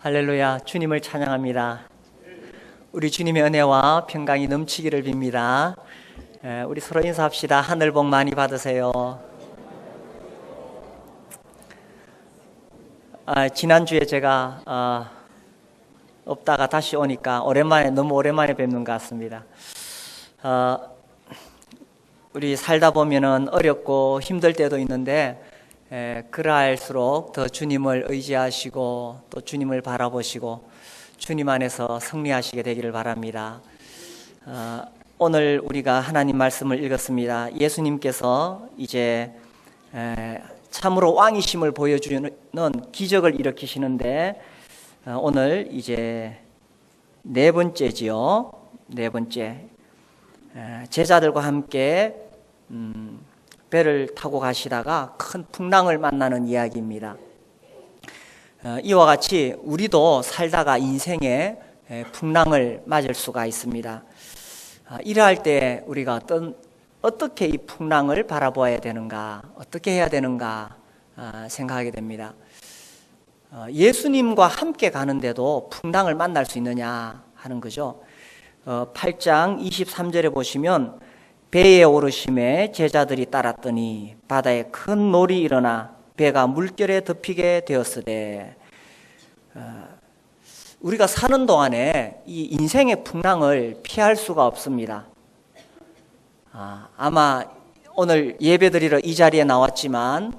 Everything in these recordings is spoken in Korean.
할렐루야, 주님을 찬양합니다. 우리 주님의 은혜와 평강이 넘치기를 빕니다. 우리 서로 인사합시다. 하늘 복 많이 받으세요. 지난주에 제가 없다가 다시 오니까 너무 오랜만에 뵙는 것 같습니다. 우리 살다 보면은 어렵고 힘들 때도 있는데 그러할수록 더 주님을 의지하시고 또 주님을 바라보시고 주님 안에서 승리하시게 되기를 바랍니다. 오늘 우리가 하나님 말씀을 읽었습니다. 예수님께서 이제 참으로 왕이심을 보여주는 기적을 일으키시는데 오늘 이제 네 번째지요. 네 번째, 제자들과 함께 배를 타고 가시다가 큰 풍랑을 만나는 이야기입니다. 이와 같이 우리도 살다가 인생에 풍랑을 맞을 수가 있습니다. 이러할 때 우리가 어떻게 이 풍랑을 바라보아야 되는가, 어떻게 해야 되는가 생각하게 됩니다. 예수님과 함께 가는데도 풍랑을 만날 수 있느냐 하는 거죠. 8장 23절에 보시면 배에 오르심에 제자들이 따랐더니 바다에 큰 놀이 일어나 배가 물결에 덮이게 되었으되, 우리가 사는 동안에 이 인생의 풍랑을 피할 수가 없습니다. 아마 오늘 예배드리러 이 자리에 나왔지만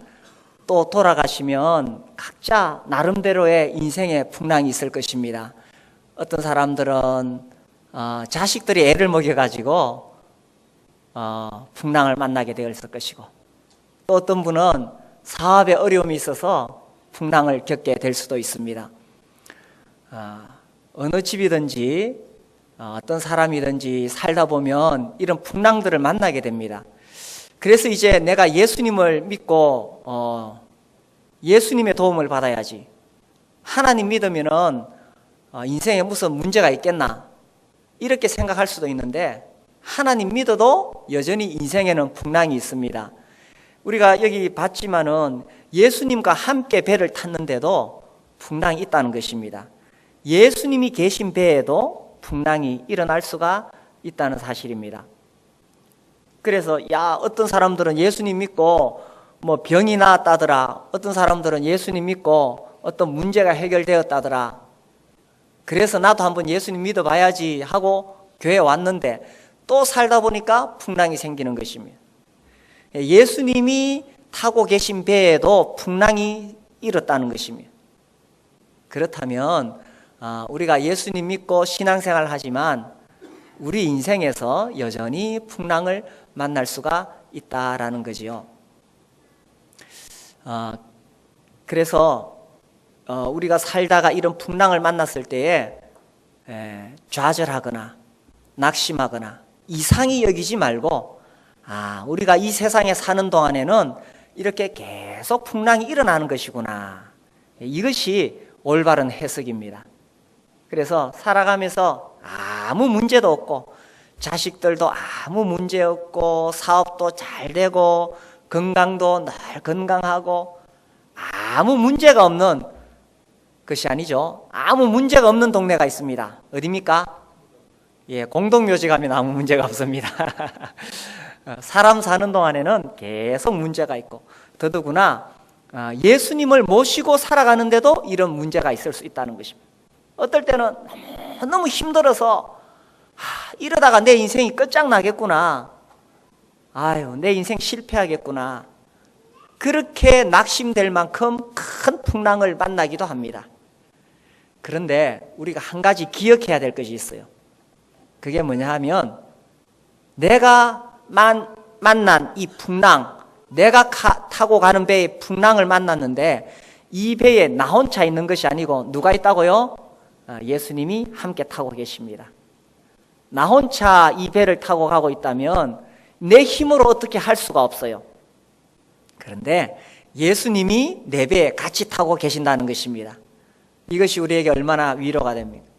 또 돌아가시면 각자 나름대로의 인생의 풍랑이 있을 것입니다. 어떤 사람들은 자식들이 애를 먹여가지고 풍랑을 만나게 되었을 것이고, 또 어떤 분은 사업에 어려움이 있어서 풍랑을 겪게 될 수도 있습니다. 어느 집이든지 어떤 사람이든지 살다 보면 이런 풍랑들을 만나게 됩니다. 그래서 이제 내가 예수님을 믿고 예수님의 도움을 받아야지, 하나님 믿으면은 인생에 무슨 문제가 있겠나 이렇게 생각할 수도 있는데, 하나님 믿어도 여전히 인생에는 풍랑이 있습니다. 우리가 여기 봤지만은 예수님과 함께 배를 탔는데도 풍랑이 있다는 것입니다. 예수님이 계신 배에도 풍랑이 일어날 수가 있다는 사실입니다. 그래서 어떤 사람들은 예수님 믿고 뭐 병이 나았다더라, 어떤 사람들은 예수님 믿고 어떤 문제가 해결되었다더라, 그래서 나도 한번 예수님 믿어봐야지 하고 교회에 왔는데 또 살다 보니까 풍랑이 생기는 것입니다. 예수님이 타고 계신 배에도 풍랑이 일었다는 것입니다. 그렇다면 우리가 예수님 믿고 신앙생활을 하지만 우리 인생에서 여전히 풍랑을 만날 수가 있다라는 거지요. 그래서 우리가 살다가 이런 풍랑을 만났을 때에 좌절하거나 낙심하거나 이상히 여기지 말고, 우리가 이 세상에 사는 동안에는 이렇게 계속 풍랑이 일어나는 것이구나, 이것이 올바른 해석입니다. 그래서 살아가면서 아무 문제도 없고, 자식들도 아무 문제 없고, 사업도 잘 되고, 건강도 늘 건강하고, 아무 문제가 없는 것이 아니죠. 아무 문제가 없는 동네가 있습니다. 어디입니까? 공동묘지 가면 아무 문제가 없습니다. 사람 사는 동안에는 계속 문제가 있고, 더더구나 예수님을 모시고 살아가는데도 이런 문제가 있을 수 있다는 것입니다. 어떨 때는 너무 힘들어서 이러다가 내 인생이 끝장나겠구나, 내 인생 실패하겠구나, 그렇게 낙심될 만큼 큰 풍랑을 만나기도 합니다. 그런데 우리가 한 가지 기억해야 될 것이 있어요. 그게 뭐냐 하면, 내가 만난 이 풍랑, 내가 타고 가는 배의 풍랑을 만났는데 이 배에 나 혼자 있는 것이 아니고 누가 있다고요? 예수님이 함께 타고 계십니다. 나 혼자 이 배를 타고 가고 있다면 내 힘으로 어떻게 할 수가 없어요. 그런데 예수님이 내 배에 같이 타고 계신다는 것입니다. 이것이 우리에게 얼마나 위로가 됩니까?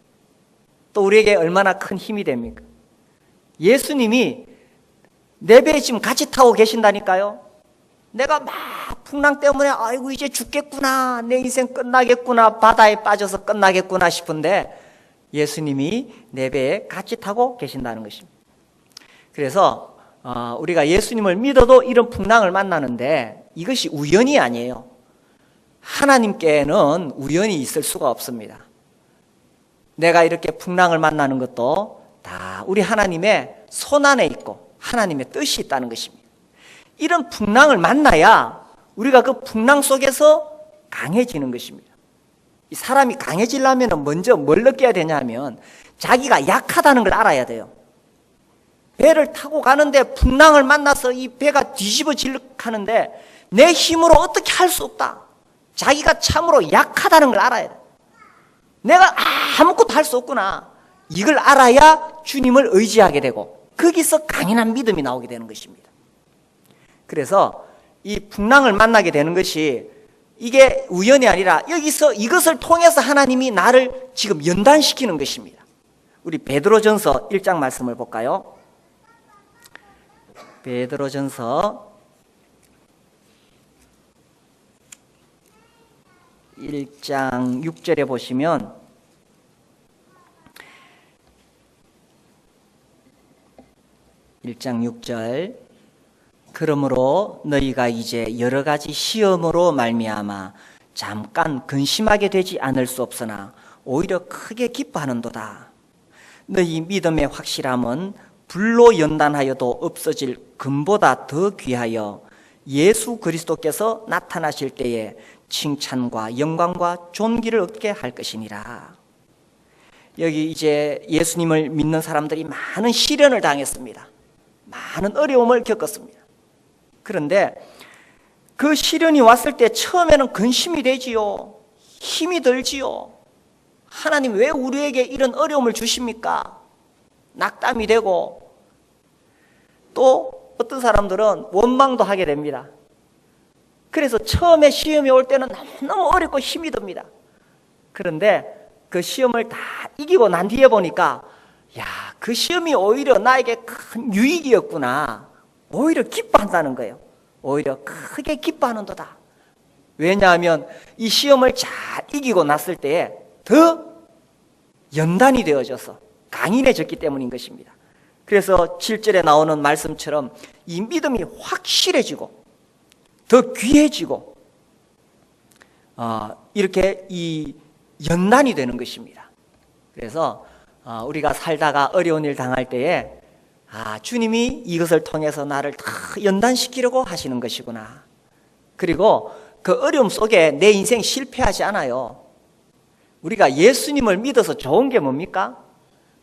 또 우리에게 얼마나 큰 힘이 됩니까? 예수님이 내 배에 지금 같이 타고 계신다니까요. 내가 막 풍랑 때문에 아이고 이제 죽겠구나, 내 인생 끝나겠구나, 바다에 빠져서 끝나겠구나 싶은데 예수님이 내 배에 같이 타고 계신다는 것입니다. 그래서 우리가 예수님을 믿어도 이런 풍랑을 만나는데 이것이 우연이 아니에요. 하나님께는 우연이 있을 수가 없습니다. 내가 이렇게 풍랑을 만나는 것도 다 우리 하나님의 손안에 있고 하나님의 뜻이 있다는 것입니다. 이런 풍랑을 만나야 우리가 그 풍랑 속에서 강해지는 것입니다. 이 사람이 강해지려면 먼저 뭘 느껴야 되냐면 자기가 약하다는 걸 알아야 돼요. 배를 타고 가는데 풍랑을 만나서 이 배가 뒤집어질려 하는데 내 힘으로 어떻게 할 수 없다. 자기가 참으로 약하다는 걸 알아야 돼. 내가 아무것도 할 수 없구나. 이걸 알아야 주님을 의지하게 되고 거기서 강인한 믿음이 나오게 되는 것입니다. 그래서 이 풍랑을 만나게 되는 것이 이게 우연이 아니라 여기서 이것을 통해서 하나님이 나를 지금 연단시키는 것입니다. 우리 베드로전서 1장 말씀을 볼까요? 베드로전서 1장 6절에 보시면 (1장 6절) 그러므로 너희가 이제 여러 가지 시험으로 말미암아 잠깐 근심하게 되지 않을 수 없으나 오히려 크게 기뻐하는도다. 너희 믿음의 확실함은 불로 연단하여도 없어질 금보다 더 귀하여 예수 그리스도께서 나타나실 때에 칭찬과 영광과 존귀를 얻게 할 것이니라. 여기 이제 예수님을 믿는 사람들이 많은 시련을 당했습니다. 많은 어려움을 겪었습니다. 그런데 그 시련이 왔을 때 처음에는 근심이 되지요. 힘이 들지요. 하나님 왜 우리에게 이런 어려움을 주십니까? 낙담이 되고 또 어떤 사람들은 원망도 하게 됩니다. 그래서 처음에 시험이 올 때는 너무 어렵고 힘이 듭니다. 그런데 그 시험을 다 이기고 난 뒤에 보니까 야, 그 시험이 오히려 나에게 큰 유익이었구나. 오히려 기뻐한다는 거예요. 오히려 크게 기뻐하는도다. 왜냐하면 이 시험을 잘 이기고 났을 때에 더 연단이 되어져서 강인해졌기 때문인 것입니다. 그래서 7절에 나오는 말씀처럼 이 믿음이 확실해지고 더 귀해지고 이렇게 이 연단이 되는 것입니다. 그래서 우리가 살다가 어려운 일 당할 때에 주님이 이것을 통해서 나를 다 연단시키려고 하시는 것이구나. 그리고 그 어려움 속에 내 인생 실패하지 않아요. 우리가 예수님을 믿어서 좋은 게 뭡니까?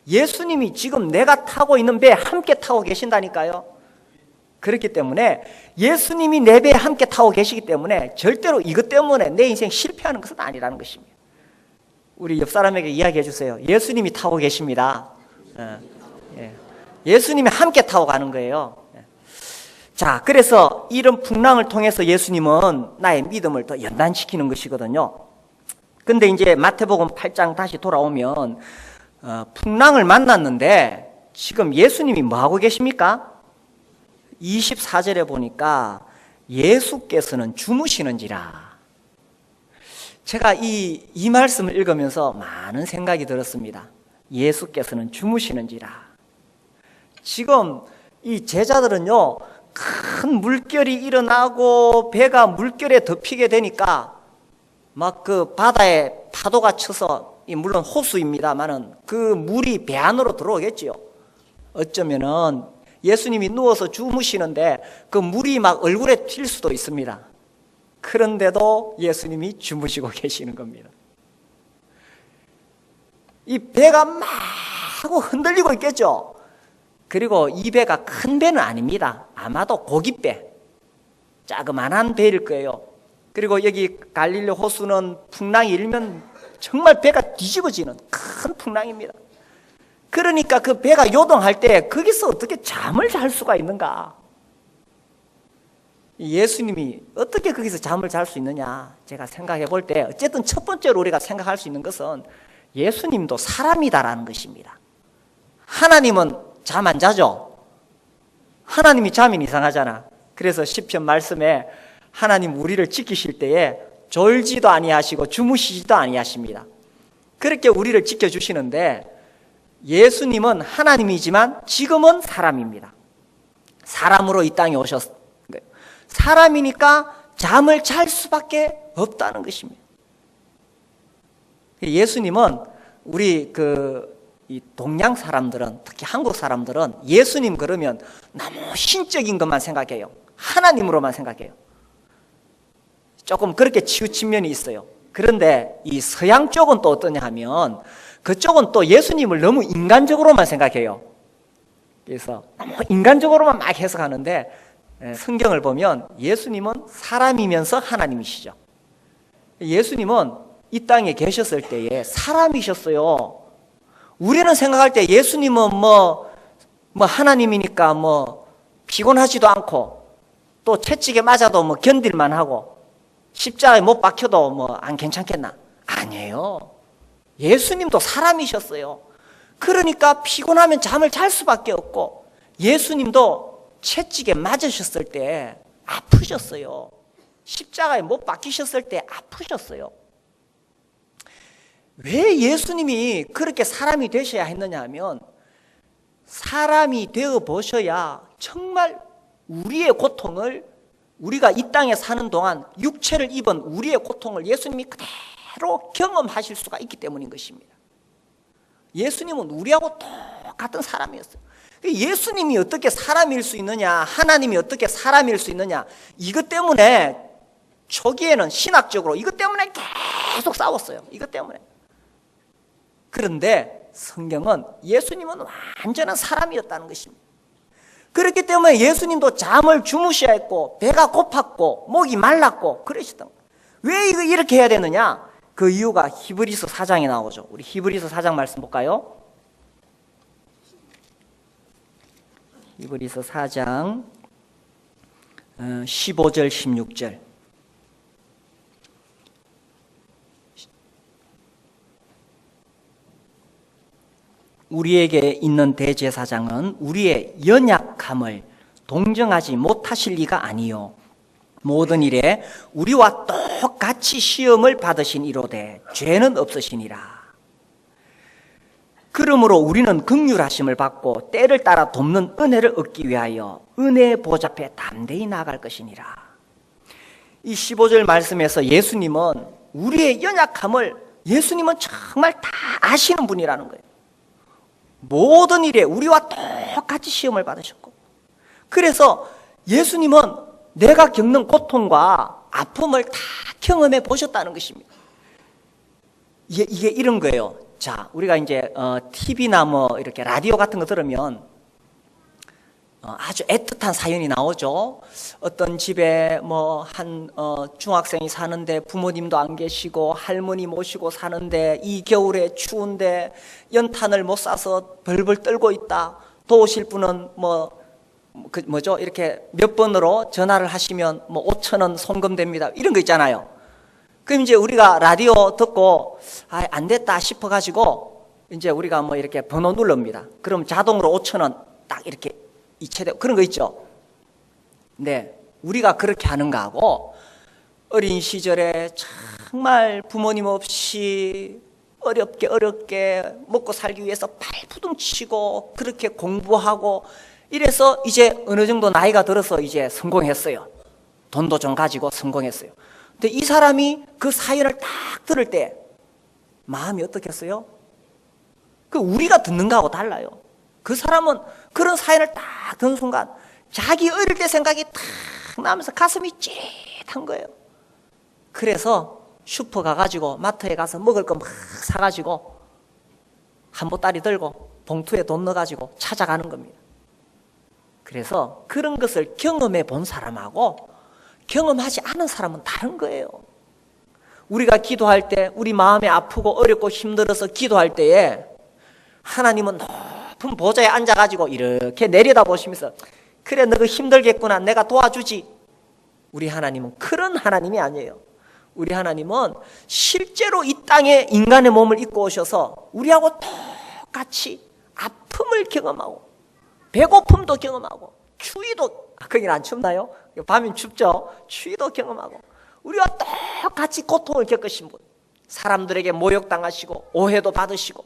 예수님이 지금 내가 타고 있는 배에 함께 타고 계신다니까요. 그렇기 때문에 예수님이 내 배에 함께 타고 계시기 때문에 절대로 이것 때문에 내 인생 실패하는 것은 아니라는 것입니다. 우리 옆 사람에게 이야기해 주세요. 예수님이 타고 계십니다. 예수님이 함께 타고 가는 거예요. 자, 그래서 이런 풍랑을 통해서 예수님은 나의 믿음을 더 연단시키는 것이거든요. 근데 이제 마태복음 8장 다시 돌아오면 풍랑을 만났는데 지금 예수님이 뭐하고 계십니까? 24절에 보니까 예수께서는 주무시는지라. 제가 이 말씀을 읽으면서 많은 생각이 들었습니다. 예수께서는 주무시는지라. 지금 이 제자들은요, 큰 물결이 일어나고 배가 물결에 덮이게 되니까 막 그 바다에 파도가 쳐서, 물론 호수입니다만은 그 물이 배 안으로 들어오겠지요. 어쩌면은 예수님이 누워서 주무시는데 그 물이 막 얼굴에 튈 수도 있습니다. 그런데도 예수님이 주무시고 계시는 겁니다. 이 배가 막 하고 흔들리고 있겠죠. 그리고 이 배가 큰 배는 아닙니다. 아마도 고깃배, 자그만한 배일 거예요. 그리고 여기 갈릴리 호수는 풍랑이 일면 정말 배가 뒤집어지는 큰 풍랑입니다. 그러니까 그 배가 요동할 때 거기서 어떻게 잠을 잘 수가 있는가? 예수님이 어떻게 거기서 잠을 잘 수 있느냐? 제가 생각해 볼 때 어쨌든 첫 번째로 우리가 생각할 수 있는 것은 예수님도 사람이다라는 것입니다. 하나님은 잠 안 자죠? 하나님이 자면 이상하잖아. 그래서 시편 말씀에 하나님 우리를 지키실 때에 졸지도 아니하시고 주무시지도 아니하십니다. 그렇게 우리를 지켜주시는데 예수님은 하나님이지만 지금은 사람입니다. 사람으로 이 땅에 오셨어요. 사람이니까 잠을 잘 수밖에 없다는 것입니다. 예수님은 우리 이 동양 사람들은, 특히 한국 사람들은 예수님 그러면 너무 신적인 것만 생각해요. 하나님으로만 생각해요. 조금 그렇게 치우친 면이 있어요. 그런데 이 서양 쪽은 또 어떠냐 하면 그쪽은 또 예수님을 너무 인간적으로만 생각해요. 그래서 너무 인간적으로만 막 해석하는데 성경을 보면 예수님은 사람이면서 하나님이시죠. 예수님은 이 땅에 계셨을 때에 사람이셨어요. 우리는 생각할 때 예수님은 뭐 하나님이니까 피곤하지도 않고 또 채찍에 맞아도 견딜만 하고 십자가에 못 박혀도 안 괜찮겠나? 아니에요. 예수님도 사람이셨어요. 그러니까 피곤하면 잠을 잘 수밖에 없고 예수님도 채찍에 맞으셨을 때 아프셨어요. 십자가에 못 박히셨을 때 아프셨어요. 왜 예수님이 그렇게 사람이 되셔야 했느냐 하면 사람이 되어 보셔야 정말 우리의 고통을, 우리가 이 땅에 사는 동안 육체를 입은 우리의 고통을 예수님이 그대로 경험하실 수가 있기 때문인 것입니다. 예수님은 우리하고 똑같은 사람이었어요. 예수님이 어떻게 사람일 수 있느냐, 하나님이 어떻게 사람일 수 있느냐, 이것 때문에 초기에는 신학적으로 이것 때문에 계속 싸웠어요. 이것 때문에. 그런데 성경은 예수님은 완전한 사람이었다는 것입니다. 그렇기 때문에 예수님도 잠을 주무셔야 했고 배가 고팠고 목이 말랐고 그러셨던 거예요. 왜 이렇게 해야 되느냐? 그 이유가 히브리서 4장에 나오죠. 우리 히브리서 4장 말씀 볼까요? 히브리서 4장 15절 16절. 우리에게 있는 대제사장은 우리의 연약함을 동정하지 못하실 리가 아니요 모든 일에 우리와 똑같이 시험을 받으신 이로되 죄는 없으시니라. 그러므로 우리는 긍휼하심을 받고 때를 따라 돕는 은혜를 얻기 위하여 은혜의 보좌 앞에 담대히 나아갈 것이니라. 이 15절 말씀에서 예수님은 우리의 연약함을 예수님은 정말 다 아시는 분이라는 거예요. 모든 일에 우리와 똑같이 시험을 받으셨고, 그래서 예수님은 내가 겪는 고통과 아픔을 다 경험해 보셨다는 것입니다. 이게 이런 거예요. 자, 우리가 이제 TV나 이렇게 라디오 같은 거 들으면 아주 애틋한 사연이 나오죠. 어떤 집에 한 중학생이 사는데 부모님도 안 계시고 할머니 모시고 사는데 이 겨울에 추운데 연탄을 못 사서 벌벌 떨고 있다. 도우실 분은 이렇게 몇 번으로 전화를 하시면 5,000원 송금됩니다. 이런 거 있잖아요. 그럼 이제 우리가 라디오 듣고 안 됐다 싶어가지고 이제 우리가 이렇게 번호 눌릅니다. 그럼 자동으로 5,000원 딱 이렇게 이체되고 그런 거 있죠. 네, 우리가 그렇게 하는 거하고 어린 시절에 정말 부모님 없이 어렵게 먹고 살기 위해서 발부둥치고 그렇게 공부하고 이래서 이제 어느 정도 나이가 들어서 이제 성공했어요. 돈도 좀 가지고 성공했어요. 근데 이 사람이 그 사연을 딱 들을 때 마음이 어떻겠어요? 우리가 듣는 거하고 달라요. 그 사람은 그런 사연을 딱 듣는 순간 자기 어릴 때 생각이 탁 나면서 가슴이 찌릿한 거예요. 그래서 슈퍼 가가지고 마트에 가서 먹을 거 막 사가지고 한 보따리 들고 봉투에 돈 넣어가지고 찾아가는 겁니다. 그래서 그런 것을 경험해 본 사람하고 경험하지 않은 사람은 다른 거예요. 우리가 기도할 때 우리 마음이 아프고 어렵고 힘들어서 기도할 때에 하나님은 높은 보좌에 앉아가지고 이렇게 내려다보시면서 그래 너 힘들겠구나 내가 도와주지. 우리 하나님은 그런 하나님이 아니에요. 우리 하나님은 실제로 이 땅에 인간의 몸을 입고 오셔서 우리하고 똑같이 아픔을 경험하고 배고픔도 경험하고 추위도 거긴 안 춥나요? 밤엔 춥죠? 추위도 경험하고 우리와 똑같이 고통을 겪으신 분, 사람들에게 모욕당하시고 오해도 받으시고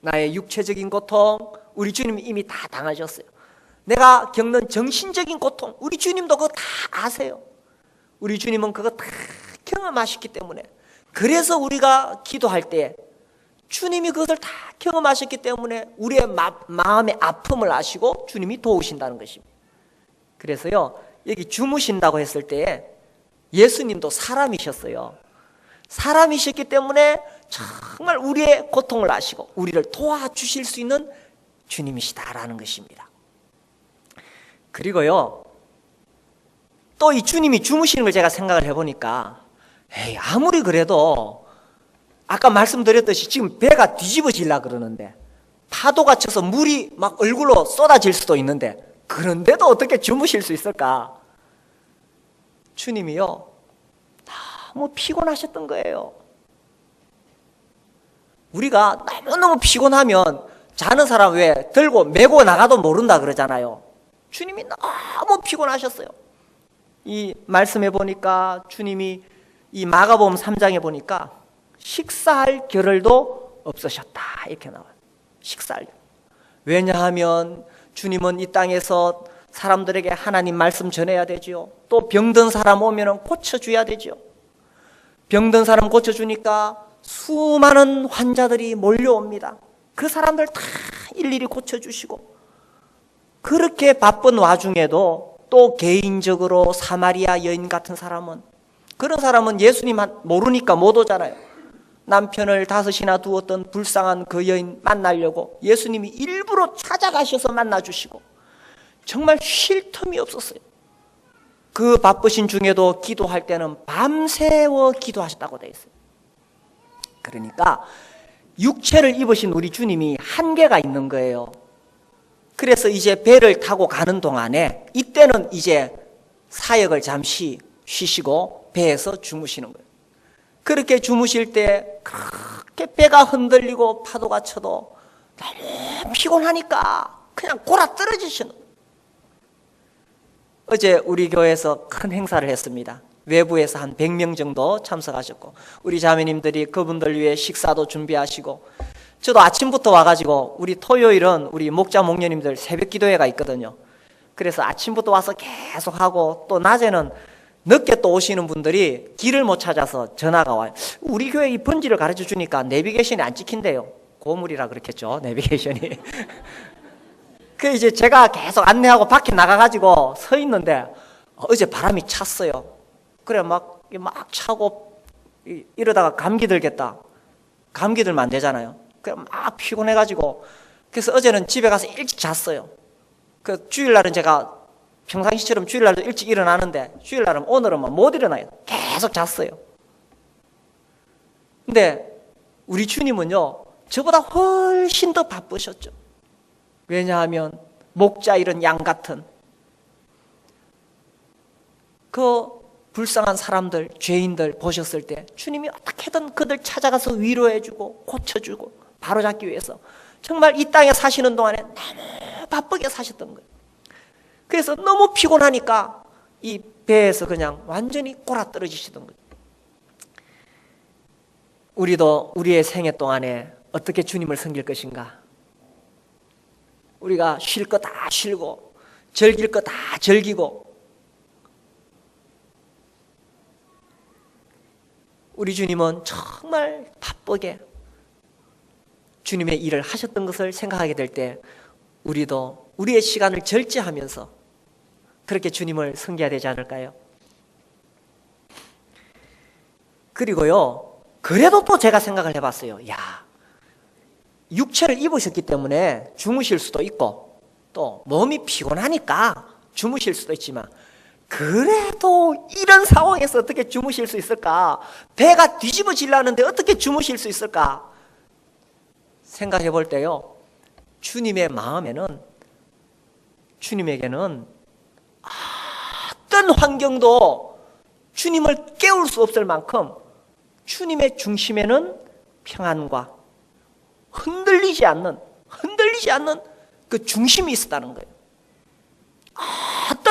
나의 육체적인 고통 우리 주님이 이미 다 당하셨어요. 내가 겪는 정신적인 고통 우리 주님도 그거 다 아세요. 우리 주님은 그거 다 경험하셨기 때문에, 그래서 우리가 기도할 때 주님이 그것을 다 경험하셨기 때문에 우리의 마음의 아픔을 아시고 주님이 도우신다는 것입니다. 그래서요, 여기 주무신다고 했을 때 예수님도 사람이셨어요. 사람이셨기 때문에 정말 우리의 고통을 아시고 우리를 도와주실 수 있는 주님이시다라는 것입니다. 그리고요, 또 이 주님이 주무시는 걸 제가 생각을 해보니까, 아무리 그래도 아까 말씀드렸듯이 지금 배가 뒤집어지려고 그러는데, 파도가 쳐서 물이 막 얼굴로 쏟아질 수도 있는데, 그런데도 어떻게 주무실 수 있을까? 주님이요, 너무 피곤하셨던 거예요. 우리가 너무너무 피곤하면 자는 사람 왜 들고 메고 나가도 모른다 그러잖아요. 주님이 너무 피곤하셨어요. 이 말씀해 보니까 주님이 이 마가복음 3장에 보니까 식사할 겨를도 없으셨다 이렇게 나와요. 식사할 겨를. 왜냐하면 주님은 이 땅에서 사람들에게 하나님 말씀 전해야 되지요. 또 병든 사람 오면 고쳐줘야 되지요. 병든 사람 고쳐주니까 수많은 환자들이 몰려옵니다. 그 사람들 다 일일이 고쳐주시고, 그렇게 바쁜 와중에도 또 개인적으로 사마리아 여인 같은 사람은, 그런 사람은 예수님 모르니까 못 오잖아요. 남편을 5이나 두었던 불쌍한 그 여인 만나려고 예수님이 일부러 찾아가셔서 만나주시고 정말 쉴 틈이 없었어요. 그 바쁘신 중에도 기도할 때는 밤새워 기도하셨다고 되어 있어요. 그러니까 육체를 입으신 우리 주님이 한계가 있는 거예요. 그래서 이제 배를 타고 가는 동안에 이때는 이제 사역을 잠시 쉬시고 배에서 주무시는 거예요. 그렇게 주무실 때 그렇게 배가 흔들리고 파도가 쳐도 너무 피곤하니까 그냥 골아 떨어지시는 거예요. 어제 우리 교회에서 큰 행사를 했습니다. 외부에서 한 100명 정도 참석하셨고, 우리 자매님들이 그분들 위해 식사도 준비하시고, 저도 아침부터 와가지고, 우리 토요일은 우리 목자 목녀님들 새벽 기도회가 있거든요. 그래서 아침부터 와서 계속 하고, 또 낮에는 늦게 또 오시는 분들이 길을 못 찾아서 전화가 와요. 우리 교회 이 번지를 가르쳐 주니까 내비게이션이 안 찍힌대요. 고물이라 그렇겠죠, 내비게이션이. 그 이제 제가 계속 안내하고 밖에 나가가지고 서 있는데, 어제 바람이 찼어요. 그래 막 차고 이러다가 감기 들겠다. 감기 들면 안 되잖아요. 그래 막 피곤해가지고, 그래서 어제는 집에 가서 일찍 잤어요. 그 주일날은 제가 평상시처럼 주일날도 일찍 일어나는데, 주일날은 오늘은 못 일어나요. 계속 잤어요. 근데 우리 주님은요, 저보다 훨씬 더 바쁘셨죠. 왜냐하면 목자 이런 양 같은 그 불쌍한 사람들, 죄인들 보셨을 때 주님이 어떻게든 그들 찾아가서 위로해주고 고쳐주고 바로잡기 위해서 정말 이 땅에 사시는 동안에 너무 바쁘게 사셨던 거예요. 그래서 너무 피곤하니까 이 배에서 그냥 완전히 골아떨어지시던 거예요. 우리도 우리의 생애 동안에 어떻게 주님을 섬길 것인가? 우리가 쉴 거 다 쉬고 즐길 거 다 즐기고, 우리 주님은 정말 바쁘게 주님의 일을 하셨던 것을 생각하게 될 때 우리도 우리의 시간을 절제하면서 그렇게 주님을 섬겨야 되지 않을까요? 그리고요, 그래도 또 제가 생각을 해봤어요. 육체를 입으셨기 때문에 주무실 수도 있고 또 몸이 피곤하니까 주무실 수도 있지만, 그래도 이런 상황에서 어떻게 주무실 수 있을까? 배가 뒤집어지려는데 어떻게 주무실 수 있을까? 생각해 볼 때요, 주님의 마음에는, 주님에게는 어떤 환경도 주님을 깨울 수 없을 만큼 주님의 중심에는 평안과 흔들리지 않는 그 중심이 있었다는 거예요.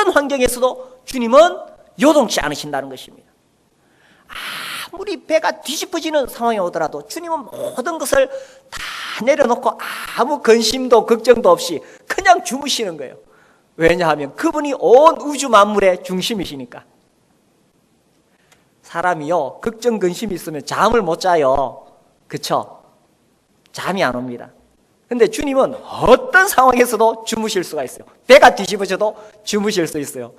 어떤 환경에서도 주님은 요동치 않으신다는 것입니다. 아무리 배가 뒤집어지는 상황이 오더라도 주님은 모든 것을 다 내려놓고 아무 근심도 걱정도 없이 그냥 주무시는 거예요. 왜냐하면 그분이 온 우주 만물의 중심이시니까. 사람이요, 걱정 근심이 있으면 잠을 못 자요. 그쵸? 잠이 안 옵니다. 근데 주님은 어떤 상황에서도 주무실 수가 있어요. 배가 뒤집어져도 주무실 수 있어요.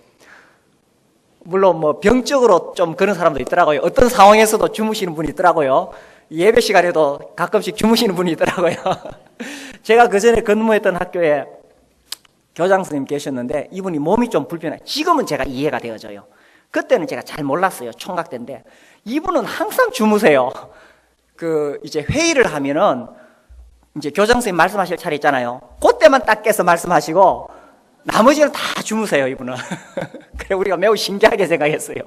물론 뭐 병적으로 좀 그런 사람도 있더라고요. 어떤 상황에서도 주무시는 분이 있더라고요. 예배 시간에도 가끔씩 주무시는 분이 있더라고요. 제가 그전에 근무했던 학교에 교장 선생님 계셨는데 이분이 몸이 좀 불편해요. 지금은 제가 이해가 되어져요. 그때는 제가 잘 몰랐어요. 총각 때인데 이분은 항상 주무세요. 이제 회의를 하면은 이제 교장 선생님 말씀하실 차례 있잖아요. 그때만 딱 깨서 말씀하시고 나머지는 다 주무세요, 이분은. 그래 우리가 매우 신기하게 생각했어요.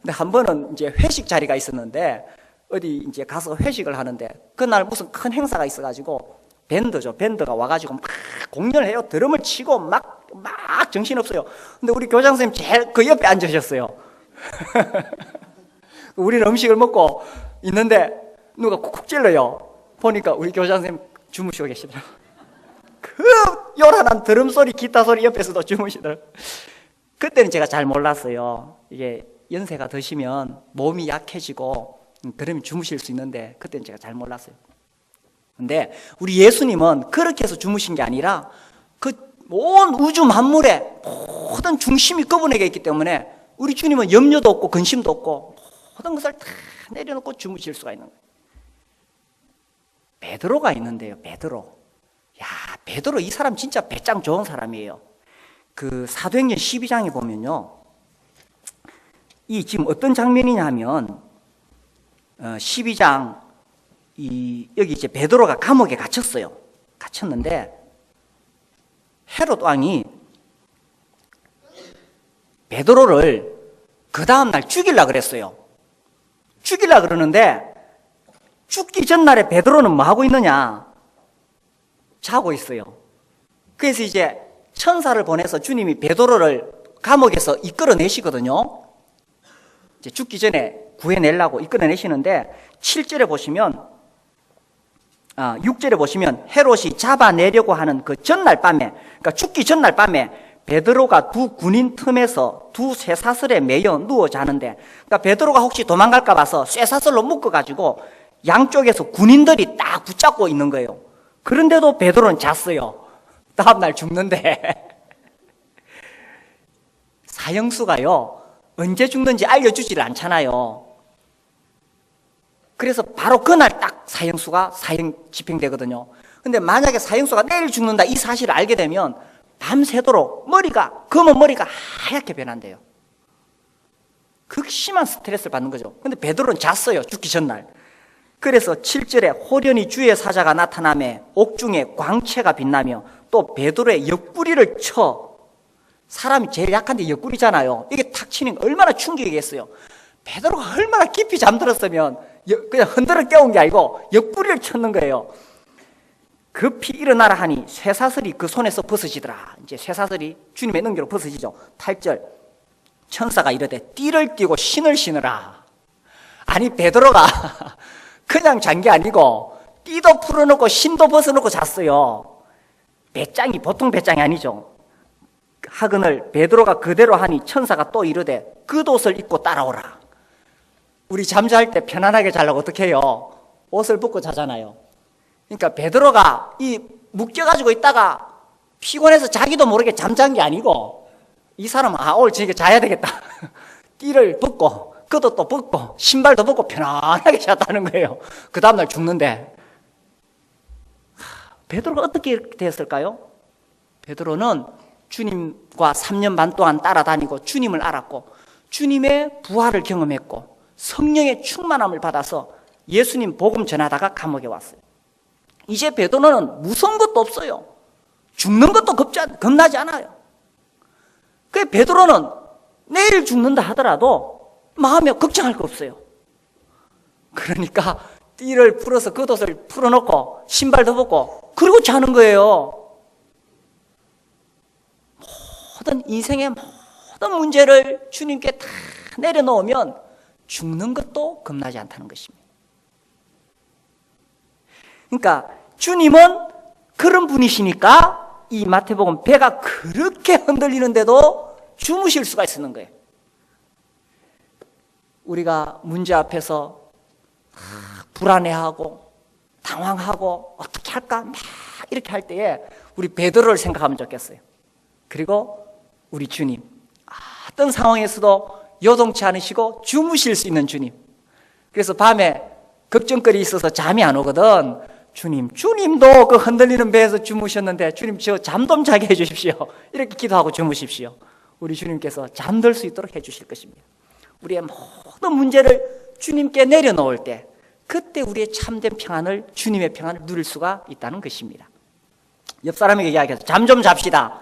근데 한 번은 이제 회식 자리가 있었는데 어디 이제 가서 회식을 하는데 그날 무슨 큰 행사가 있어가지고 밴드가 와가지고 막 공연을 해요. 드럼을 치고 막 정신없어요. 근데 우리 교장 선생님 제일 그 옆에 앉으셨어요. 우리는 음식을 먹고 있는데 누가 쿡쿡 찔러요. 보니까 우리 교장 선생님 주무시고 계시더라고요. 그 요란한 드럼 소리, 기타 소리 옆에서도 주무시더라고요. 그때는 제가 잘 몰랐어요. 이게 연세가 드시면 몸이 약해지고 그러면 주무실 수 있는데 그때는 제가 잘 몰랐어요. 근데 우리 예수님은 그렇게 해서 주무신 게 아니라 그 온 우주 만물의 모든 중심이 그분에게 있기 때문에 우리 주님은 염려도 없고 근심도 없고 모든 것을 다 내려놓고 주무실 수가 있는 거예요. 베드로가 있는데요. 베드로 이 사람 진짜 배짱 좋은 사람이에요. 그 사도행전 12장에 보면요. 이 지금 어떤 장면이냐 하면 12장 여기 이제 베드로가 감옥에 갇혔는데 헤롯 왕이 베드로를 그 다음날 죽이려고 그랬어요. 죽이려고 그러는데 죽기 전날에 베드로는 뭐 하고 있느냐? 자고 있어요. 그래서 이제 천사를 보내서 주님이 베드로를 감옥에서 이끌어내시거든요. 이제 죽기 전에 구해내려고 이끌어내시는데 7절에 보시면 6절에 보시면 헤롯이 잡아내려고 하는 그 전날 밤에, 그러니까 죽기 전날 밤에 베드로가 두 군인 틈에서 두 쇠사슬에 매여 누워 자는데, 그러니까 베드로가 혹시 도망갈까 봐서 쇠사슬로 묶어가지고 양쪽에서 군인들이 딱 붙잡고 있는 거예요. 그런데도 베드로는 잤어요. 다음날 죽는데 사형수가요 언제 죽는지 알려주지를 않잖아요. 그래서 바로 그날 딱 사형수가 사형 집행되거든요. 근데 만약에 사형수가 내일 죽는다 이 사실을 알게 되면 밤새도록 검은 머리가 하얗게 변한대요. 극심한 스트레스를 받는 거죠. 근데 베드로는 잤어요. 죽기 전날. 그래서 7절에 호련히 주의 사자가 나타나매 옥중에 광채가 빛나며 또 베드로의 옆구리를 쳐. 사람이 제일 약한데 옆구리잖아요. 이게 탁 치는 거 얼마나 충격이겠어요. 베드로가 얼마나 깊이 잠들었으면 그냥 흔들어 깨운 게 아니고 옆구리를 쳤는 거예요. 급히 일어나라 하니 쇠사슬이 그 손에서 벗어지더라. 이제 쇠사슬이 주님의 능력으로 벗어지죠. 8절 천사가 이르되 띠를 띠고 신을 신으라. 아니 베드로가 그냥 잔 게 아니고 띠도 풀어놓고 신도 벗어놓고 잤어요. 배짱이 보통 배짱이 아니죠. 하거늘 베드로가 그대로 하니 천사가 또 이르되 겉옷을 입고 따라오라. 우리 잠잘 때 편안하게 자려고 어떻게 해요? 옷을 벗고 자잖아요. 그러니까 베드로가 이 묶여가지고 있다가 피곤해서 자기도 모르게 잠잔 게 아니고 이 사람은 오늘 저녁에 자야 되겠다. 띠를 벗고 겉옷도 벗고 신발도 벗고 편안하게 잤다는 거예요. 그 다음날 죽는데 베드로가 어떻게 되었을까요? 베드로는 주님과 3년 반 동안 따라다니고 주님을 알았고 주님의 부활을 경험했고 성령의 충만함을 받아서 예수님 복음 전하다가 감옥에 왔어요. 이제 베드로는 무서운 것도 없어요. 죽는 것도 겁나지 않아요. 그 베드로는 내일 죽는다 하더라도 마음에 걱정할 거 없어요. 그러니까 띠를 풀어서 겉옷을 풀어놓고 신발도 벗고 그리고 자는 거예요. 모든 인생의 모든 문제를 주님께 다 내려놓으면 죽는 것도 겁나지 않다는 것입니다. 그러니까 주님은 그런 분이시니까 이 마태복음 배가 그렇게 흔들리는데도 주무실 수가 있는 거예요. 우리가 문제 앞에서 불안해하고 당황하고 어떻게 할까 막 이렇게 할 때에 우리 베드로를 생각하면 좋겠어요. 그리고 우리 주님, 어떤 상황에서도 요동치 않으시고 주무실 수 있는 주님. 그래서 밤에 걱정거리 있어서 잠이 안 오거든. 주님도 그 흔들리는 배에서 주무셨는데 주님 저 잠 좀 자게 해주십시오. 이렇게 기도하고 주무십시오. 우리 주님께서 잠들 수 있도록 해주실 것입니다. 우리의 모든 문제를 주님께 내려놓을 때 그때 우리의 참된 평안을, 주님의 평안을 누릴 수가 있다는 것입니다. 옆 사람에게 이야기해서 잠 좀 잡시다.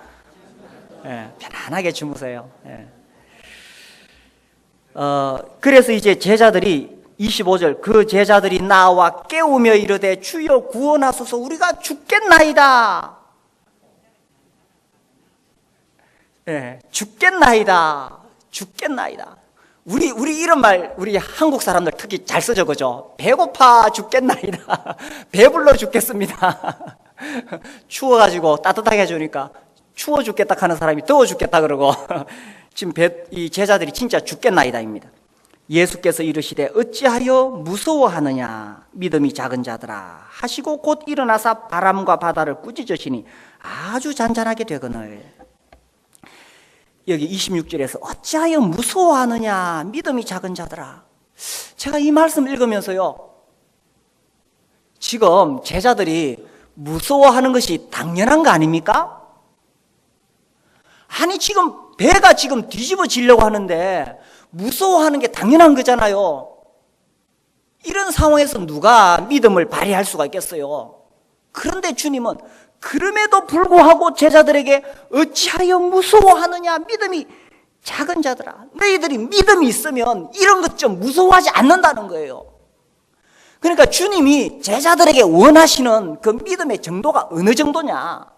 편안하게 주무세요. 그래서 이제 제자들이 25절 그 제자들이 나와 깨우며 이르되 주여 구원하소서 우리가 죽겠나이다. 죽겠나이다. 우리 이런 말 우리 한국 사람들 특히 잘 쓰죠, 그죠? 배고파 죽겠나이다. 배불러 죽겠습니다. 추워가지고 따뜻하게 해주니까 추워 죽겠다 하는 사람이 더워 죽겠다 그러고 지금 이 제자들이 진짜 죽겠나이다입니다. 예수께서 이르시되 어찌하여 무서워하느냐 믿음이 작은 자들아 하시고 곧 일어나사 바람과 바다를 꾸짖으시니 아주 잔잔하게 되거늘. 여기 26절에서 어찌하여 무서워하느냐 믿음이 작은 자들아. 제가 이 말씀 읽으면서요, 지금 제자들이 무서워하는 것이 당연한 거 아닙니까? 아니 지금 배가 지금 뒤집어지려고 하는데 무서워하는 게 당연한 거잖아요. 이런 상황에서 누가 믿음을 발휘할 수가 있겠어요? 그런데 주님은 그럼에도 불구하고 제자들에게 어찌하여 무서워하느냐 믿음이 작은 자들아. 너희들이 믿음이 있으면 이런 것 좀 무서워하지 않는다는 거예요. 그러니까 주님이 제자들에게 원하시는 그 믿음의 정도가 어느 정도냐.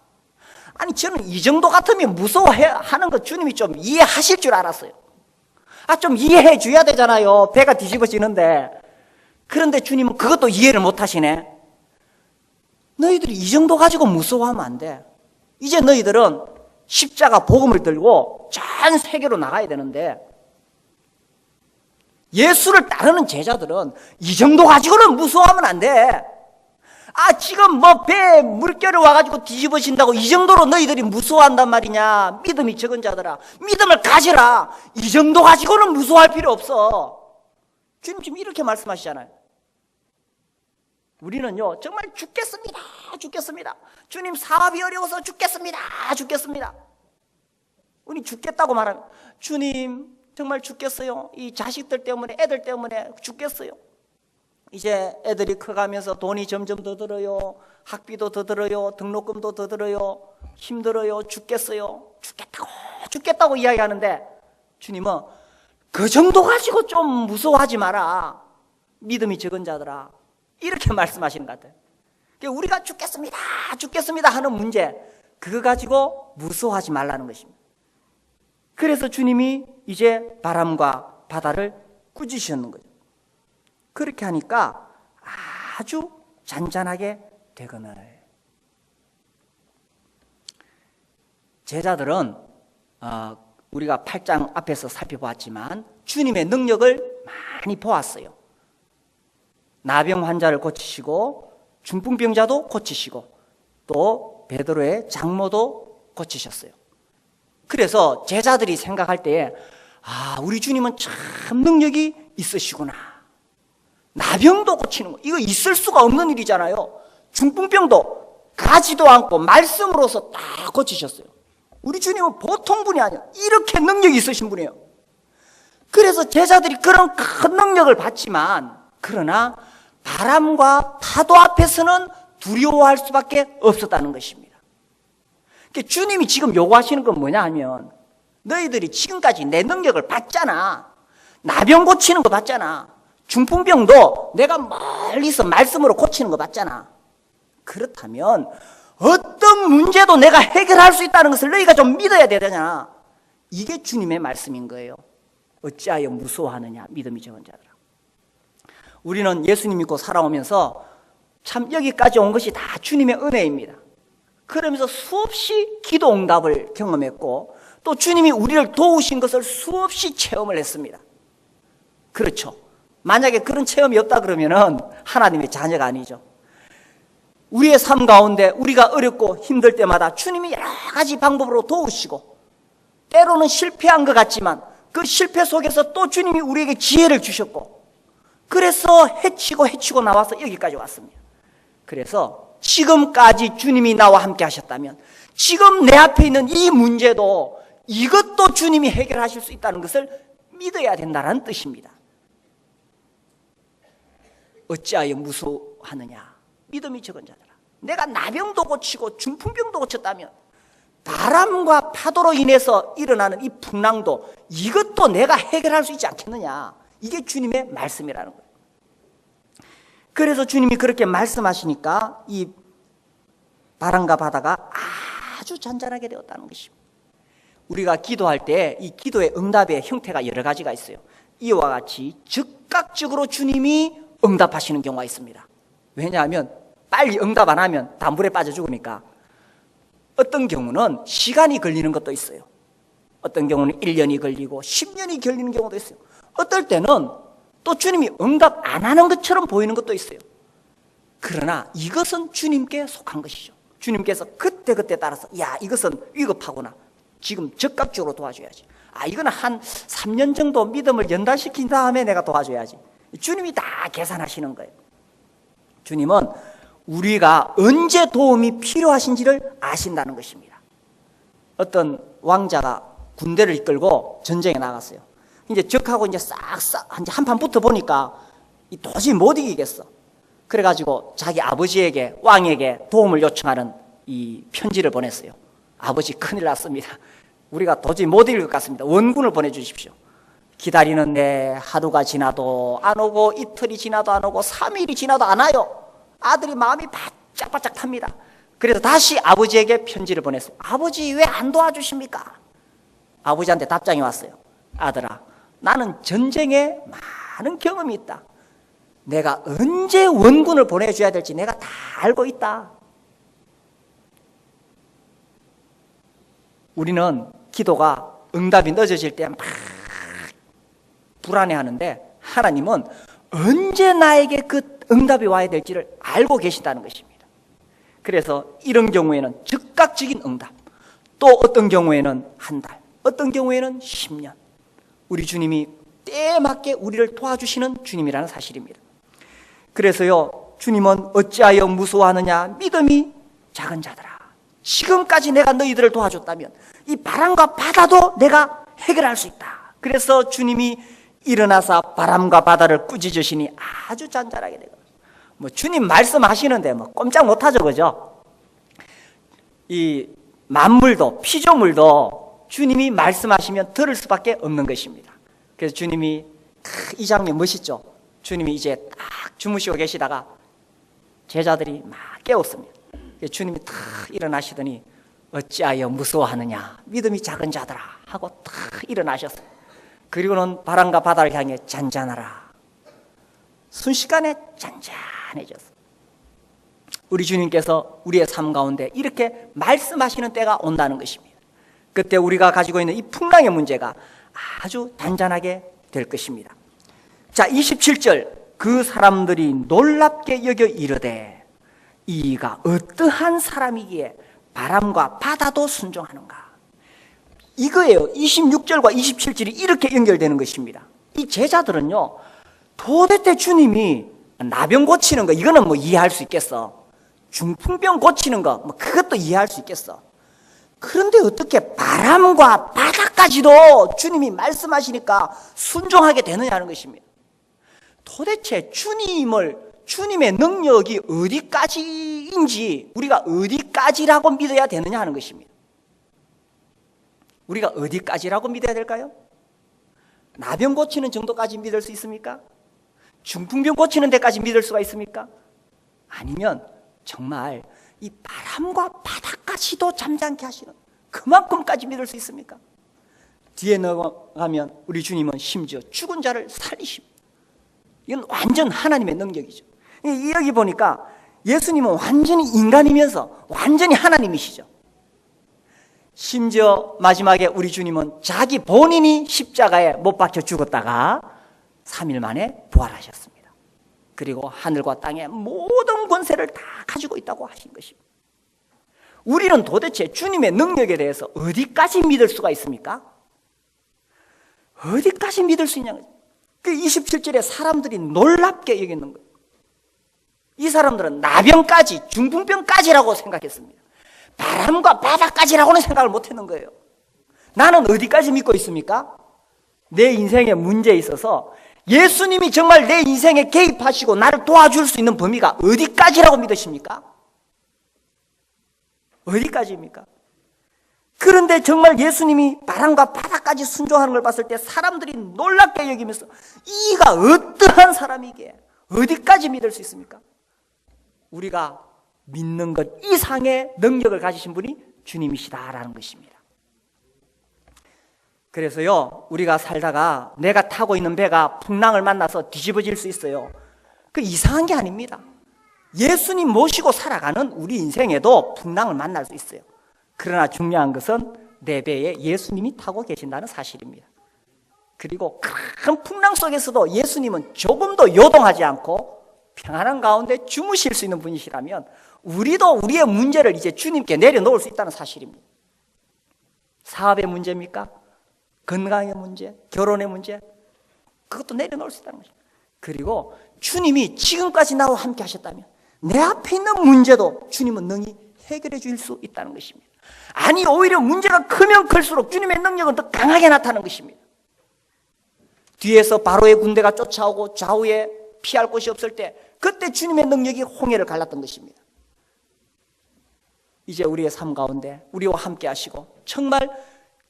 아니 저는 이 정도 같으면 무서워하는 거 주님이 좀 이해하실 줄 알았어요. 좀 이해해 줘야 되잖아요. 배가 뒤집어지는데. 그런데 주님은 그것도 이해를 못 하시네. 너희들이 이 정도 가지고 무서워하면 안 돼. 이제 너희들은 십자가 복음을 들고 전 세계로 나가야 되는데 예수를 따르는 제자들은 이 정도 가지고는 무서워하면 안 돼. 지금 뭐 배에 물결이 와가지고 뒤집어진다고 이 정도로 너희들이 무서워한단 말이냐. 믿음이 적은 자들아 믿음을 가지라. 이 정도 가지고는 무서워할 필요 없어. 주님 지금 이렇게 말씀하시잖아요. 우리는요 정말 죽겠습니다. 주님 사업이 어려워서 죽겠습니다. 우리 죽겠다고 말하면 주님 정말 죽겠어요. 이 자식들 때문에 애들 때문에 죽겠어요. 이제 애들이 커가면서 돈이 점점 더 들어요. 학비도 더 들어요. 등록금도 더 들어요. 힘들어요. 죽겠다고 이야기하는데 주님은 그 정도 가지고 좀 무서워하지 마라. 믿음이 적은 자들아. 이렇게 말씀하시는 것 같아요. 우리가 죽겠습니다 하는 문제, 그거 가지고 무서워하지 말라는 것입니다. 그래서 주님이 이제 바람과 바다를 꾸짖으셨는 거죠. 그렇게 하니까 아주 잔잔하게 되거늘. 제자들은 우리가 8장 앞에서 살펴보았지만 주님의 능력을 많이 보았어요. 나병 환자를 고치시고 중풍병자도 고치시고 또 베드로의 장모도 고치셨어요. 그래서 제자들이 생각할 때에 우리 주님은 참 능력이 있으시구나. 나병도 고치는 거 이거 있을 수가 없는 일이잖아요. 중풍병도 가지도 않고 말씀으로서 다 고치셨어요. 우리 주님은 보통 분이 아니에요. 이렇게 능력이 있으신 분이에요. 그래서 제자들이 그런 큰 능력을 받지만 그러나 바람과 파도 앞에서는 두려워할 수밖에 없었다는 것입니다. 그러니까 주님이 지금 요구하시는 건 뭐냐 하면 너희들이 지금까지 내 능력을 봤잖아. 나병 고치는 거 봤잖아. 중풍병도 내가 멀리서 말씀으로 고치는 거 봤잖아. 그렇다면 어떤 문제도 내가 해결할 수 있다는 것을 너희가 좀 믿어야 되잖아. 이게 주님의 말씀인 거예요. 어찌하여 무서워하느냐 믿음이 적은 자들아. 우리는 예수님 믿고 살아오면서 참 여기까지 온 것이 다 주님의 은혜입니다. 그러면서 수없이 기도 응답을 경험했고 또 주님이 우리를 도우신 것을 수없이 체험을 했습니다. 그렇죠. 만약에 그런 체험이 없다 그러면은 하나님의 자녀가 아니죠. 우리의 삶 가운데 우리가 어렵고 힘들 때마다 주님이 여러 가지 방법으로 도우시고 때로는 실패한 것 같지만 그 실패 속에서 또 주님이 우리에게 지혜를 주셨고 그래서 헤치고 나와서 여기까지 왔습니다. 그래서 지금까지 주님이 나와 함께 하셨다면 지금 내 앞에 있는 이 문제도 이것도 주님이 해결하실 수 있다는 것을 믿어야 된다는 뜻입니다. 어찌하여 무서워하느냐 믿음이 적은 자들아. 내가 나병도 고치고 중풍병도 고쳤다면 바람과 파도로 인해서 일어나는 이 풍랑도 이것도 내가 해결할 수 있지 않겠느냐. 이게 주님의 말씀이라는 거예요. 그래서 주님이 그렇게 말씀하시니까 이 바람과 바다가 아주 잔잔하게 되었다는 것입니다. 우리가 기도할 때 이 기도의 응답의 형태가 여러 가지가 있어요. 이와 같이 즉각적으로 주님이 응답하시는 경우가 있습니다. 왜냐하면 빨리 응답 안 하면 다 물에 빠져 죽으니까. 어떤 경우는 시간이 걸리는 것도 있어요. 어떤 경우는 1년이 걸리고 10년이 걸리는 경우도 있어요. 어떨 때는 또 주님이 응답 안 하는 것처럼 보이는 것도 있어요. 그러나 이것은 주님께 속한 것이죠. 주님께서 그때그때 따라서 야 이것은 위급하구나. 지금 즉각적으로 도와줘야지. 이거는 한 3년 정도 믿음을 연단시킨 다음에 내가 도와줘야지. 주님이 다 계산하시는 거예요. 주님은 우리가 언제 도움이 필요하신지를 아신다는 것입니다. 어떤 왕자가 군대를 이끌고 전쟁에 나갔어요. 이제 적하고 이제 싹 한판 붙어보니까 도저히 못 이기겠어. 그래가지고 자기 아버지에게 왕에게 도움을 요청하는 이 편지를 보냈어요. 아버지 큰일 났습니다. 우리가 도저히 못 이길 것 같습니다. 원군을 보내주십시오. 기다리는데 하루가 지나도 안 오고 이틀이 지나도 안 오고 3일이 지나도 안 와요. 아들이 마음이 바짝바짝 탑니다. 그래서 다시 아버지에게 편지를 보냈어요. 아버지 왜 안 도와주십니까? 아버지한테 답장이 왔어요. 아들아, 나는 전쟁에 많은 경험이 있다. 내가 언제 원군을 보내줘야 될지 내가 다 알고 있다. 우리는 기도가 응답이 늦어질 때 막 불안해하는데 하나님은 언제 나에게 그 응답이 와야 될지를 알고 계신다는 것입니다. 그래서 이런 경우에는 즉각적인 응답, 또 어떤 경우에는 한 달, 어떤 경우에는 10년, 우리 주님이 때에 맞게 우리를 도와주시는 주님이라는 사실입니다. 그래서요, 주님은 어찌하여 무서워하느냐 믿음이 작은 자들아. 지금까지 내가 너희들을 도와줬다면 이 바람과 바다도 내가 해결할 수 있다. 그래서 주님이 일어나서 바람과 바다를 꾸짖으시니 아주 잔잔하게 되고, 주님 말씀하시는데 꼼짝 못하죠, 그죠? 이 만물도 피조물도 주님이 말씀하시면 들을 수밖에 없는 것입니다. 그래서 주님이 이 장면 멋있죠? 주님이 이제 딱 주무시고 계시다가 제자들이 막 깨웠습니다. 주님이 탁 일어나시더니 어찌하여 무서워하느냐 믿음이 작은 자들아 하고 탁 일어나셨어요. 그리고는 바람과 바다를 향해 잔잔하라. 순식간에 잔잔해졌어요. 우리 주님께서 우리의 삶 가운데 이렇게 말씀하시는 때가 온다는 것입니다. 그때 우리가 가지고 있는 이 풍랑의 문제가 아주 단단하게 될 것입니다. 자, 27절, 그 사람들이 놀랍게 여겨 이르되 이가 어떠한 사람이기에 바람과 바다도 순종하는가. 이거예요. 26절과 27절이 이렇게 연결되는 것입니다. 이 제자들은요, 도대체 주님이 나병 고치는 거 이거는 이해할 수 있겠어. 중풍병 고치는 거 그것도 이해할 수 있겠어. 그런데 어떻게 바람과 바다까지도 주님이 말씀하시니까 순종하게 되느냐는 것입니다. 도대체 주님의 능력이 어디까지인지 우리가 어디까지라고 믿어야 되느냐 하는 것입니다. 우리가 어디까지라고 믿어야 될까요? 나병 고치는 정도까지 믿을 수 있습니까? 중풍병 고치는 데까지 믿을 수가 있습니까? 아니면 정말 이 바람과 바다까지도 잠잠케 하시는 그만큼까지 믿을 수 있습니까? 뒤에 넘어가면 우리 주님은 심지어 죽은 자를 살리십니다. 이건 완전 하나님의 능력이죠. 여기 보니까 예수님은 완전히 인간이면서 완전히 하나님이시죠. 심지어 마지막에 우리 주님은 자기 본인이 십자가에 못 박혀 죽었다가 3일 만에 부활하셨습니다. 그리고 하늘과 땅의 모든 권세를 다 가지고 있다고 하신 것입니다. 우리는 도대체 주님의 능력에 대해서 어디까지 믿을 수가 있습니까? 어디까지 믿을 수 있냐는 거죠. 그 27절에 사람들이 놀랍게 여기는 거예요. 이 사람들은 나병까지, 중풍병까지라고 생각했습니다. 바람과 바다까지라고는 생각을 못했는 거예요. 나는 어디까지 믿고 있습니까? 내 인생의 문제에 있어서 예수님이 정말 내 인생에 개입하시고 나를 도와줄 수 있는 범위가 어디까지라고 믿으십니까? 어디까지입니까? 그런데 정말 예수님이 바람과 바다까지 순종하는 걸 봤을 때 사람들이 놀랍게 여기면서 이가 어떠한 사람이기에 어디까지 믿을 수 있습니까? 우리가 믿는 것 이상의 능력을 가지신 분이 주님이시다라는 것입니다. 그래서요, 우리가 살다가 내가 타고 있는 배가 풍랑을 만나서 뒤집어질 수 있어요. 그 이상한 게 아닙니다. 예수님 모시고 살아가는 우리 인생에도 풍랑을 만날 수 있어요. 그러나 중요한 것은 내 배에 예수님이 타고 계신다는 사실입니다. 그리고 큰 풍랑 속에서도 예수님은 조금도 요동하지 않고 평안한 가운데 주무실 수 있는 분이시라면 우리도 우리의 문제를 이제 주님께 내려놓을 수 있다는 사실입니다. 사업의 문제입니까? 건강의 문제, 결혼의 문제, 그것도 내려놓을 수 있다는 것입니다. 그리고 주님이 지금까지 나와 함께 하셨다면 내 앞에 있는 문제도 주님은 능히 해결해 줄 수 있다는 것입니다. 아니, 오히려 문제가 크면 클수록 주님의 능력은 더 강하게 나타나는 것입니다. 뒤에서 바로의 군대가 쫓아오고 좌우에 피할 곳이 없을 때 그때 주님의 능력이 홍해를 갈랐던 것입니다. 이제 우리의 삶 가운데 우리와 함께 하시고 정말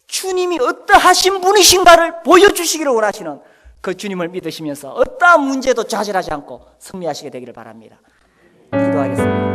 주님이 어떠하신 분이신가를 보여주시기를 원하시는 그 주님을 믿으시면서 어떠한 문제도 좌절하지 않고 승리하시게 되기를 바랍니다. 기도하겠습니다.